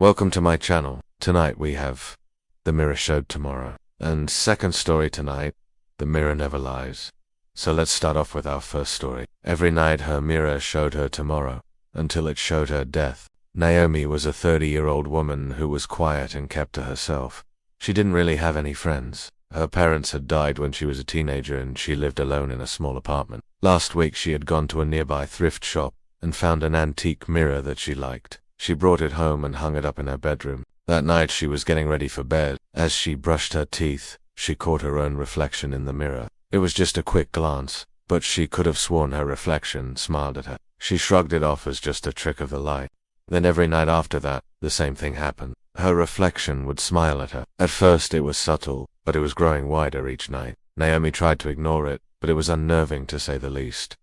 Welcome to my channel. Tonight we have The Mirror Showed Tomorrow. And second story tonight, The Mirror Never Lies. So let's start off with our first story. Every night her mirror showed her tomorrow, until it showed her death. Naomi was a 30-year-old woman who was quiet and kept to herself. She didn't really have any friends. Her parents had died when she was a teenager and she lived alone in a small apartment. Last week she had gone to a nearby thrift shop and found an antique mirror that she liked. She brought it home and hung it up in her bedroom. That night she was getting ready for bed. As she brushed her teeth, she caught her own reflection in the mirror. It was just a quick glance, but she could have sworn her reflection smiled at her. She shrugged it off as just a trick of the light. Then every night after that, the same thing happened. Her reflection would smile at her. At first it was subtle, but it was growing wider each night. Naomi tried to ignore it, but it was unnerving to say the least.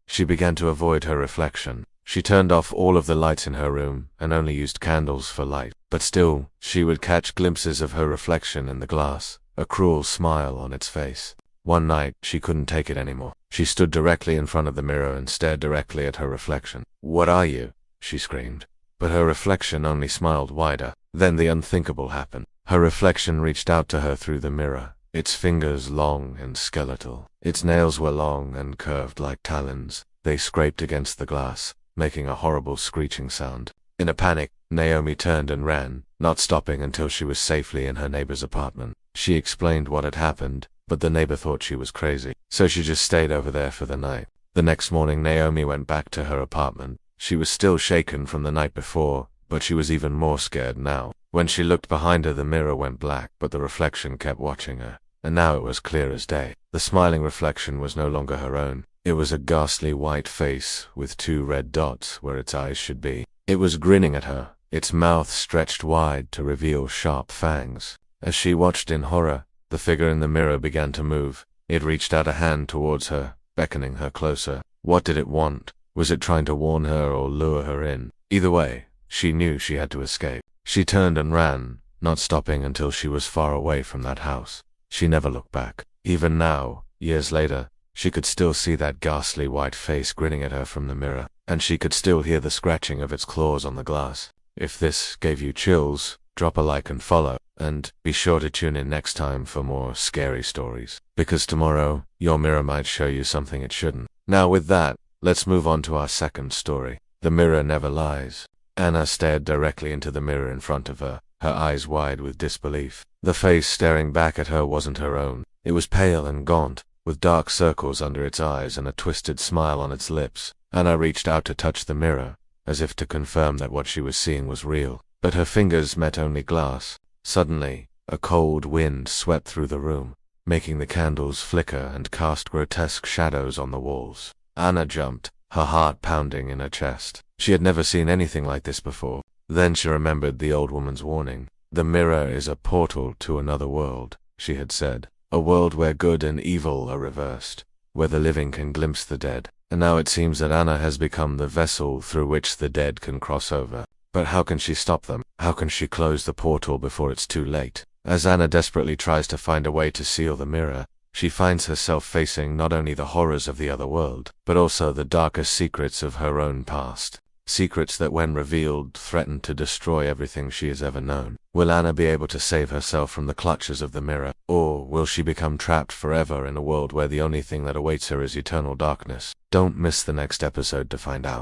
She began to avoid her reflection. She turned off all of the lights in her room and only used candles for light. But still, she would catch glimpses of her reflection in the glass, a cruel smile on its face. One night, she couldn't take it anymore. She stood directly in front of the mirror and stared directly at her reflection. "What are you?" she screamed. But her reflection only smiled wider. Then the unthinkable happened. Her reflection reached out to her through the mirror, its fingers long and skeletal. Its nails were long and curved like talons. They scraped against the glass, making a horrible screeching sound. In a panic, Naomi turned and ran, not stopping until she was safely in her neighbor's apartment. She explained what had happened, but the neighbor thought she was crazy, so she just stayed over there for the night. The next morning, Naomi went back to her apartment. She was still shaken from the night before, but she was even more scared now. When she looked behind her, the mirror went black, but the reflection kept watching her, and now it was clear as day. The smiling reflection was no longer her own. It was a ghastly white face with 2 red dots where its eyes should be. It was grinning at her, its mouth stretched wide to reveal sharp fangs. As she watched in horror, the figure in the mirror began to move. It reached out a hand towards her, beckoning her closer. What did it want? Was it trying to warn her or lure her in? Either way, she knew she had to escape. She turned and ran, not stopping until she was far away from that house. She never looked back. Even now, years later, she could still see that ghastly white face grinning at her from the mirror, and she could still hear the scratching of its claws on the glass. If this gave you chills, drop a like and follow, and be sure to tune in next time for more scary stories, because tomorrow, your mirror might show you something it shouldn't. Now with that, let's move on to our second story. The Mirror Never Lies. Anna stared directly into the mirror in front of her, her eyes wide with disbelief. The face staring back at her wasn't her own. It was pale and gaunt, with dark circles under its eyes and a twisted smile on its lips. Anna reached out to touch the mirror, as if to confirm that what she was seeing was real. But her fingers met only glass. Suddenly, a cold wind swept through the room, making the candles flicker and cast grotesque shadows on the walls. Anna jumped, her heart pounding in her chest. She had never seen anything like this before. Then she remembered the old woman's warning. "The mirror is a portal to another world," she had said. "A world where good and evil are reversed, where the living can glimpse the dead." And now it seems that Anna has become the vessel through which the dead can cross over. But how can she stop them? How can she close the portal before it's too late? As Anna desperately tries to find a way to seal the mirror, she finds herself facing not only the horrors of the other world, but also the darkest secrets of her own past. Secrets that, when revealed, threaten to destroy everything she has ever known. Will Anna be able to save herself from the clutches of the mirror? Or will she become trapped forever in a world where the only thing that awaits her is eternal darkness? Don't miss the next episode to find out.